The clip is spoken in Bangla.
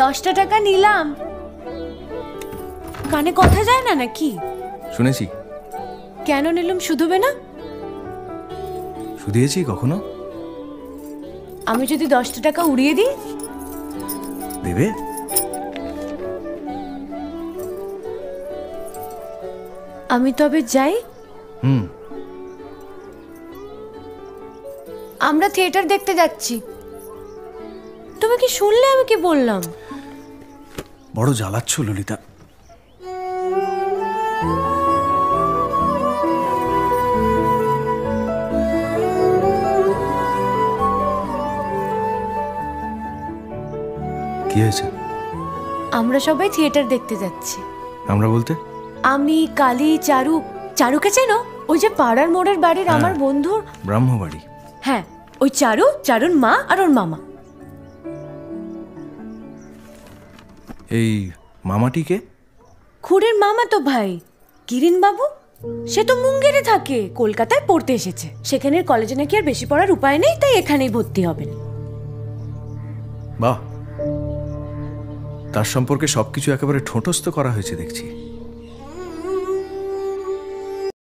10টা টাকা নিলাম। কানে কথা যায় না নাকি? শুনেছি। কেন নিলাম? শুধুবে না? শুধিয়েছি কখনো? আমি যদি 10টা টাকা উড়িয়ে দিই? দেবে? আমি তবে যাই। আমরা থিয়েটার দেখতে যাচ্ছি। তুমি কি শুনলে আমি কি বললাম? বড় জ্বালাচ্ছ ললিতা। কি হয়েছে? আমরা সবাই থিয়েটার দেখতে যাচ্ছি। আমরা বলতে? আমি, কালী, চারু। চারুকে চেনো? ওই যে পাড়ার মোড়ের বাড়ির আমার বন্ধুর ব্রাহ্মবাড়ি। হ্যাঁ, ওই চারু, চারুর মা আর ওর মামা। এই মামাটিকে? খুড়ের মামা তো ভাই, কিরিন বাবু। সে তো মুঙ্গেরে থাকে, কলকাতায় পড়তে এসেছে। সেখানের কলেজে নাকি আর বেশি পড়ার উপায় নেই, তাই এখানেই ভর্তি হবেন। বাহ, তার সম্পর্কে সবকিছু একেবারে ঠোঁটস্থ করা হয়েছে দেখছি।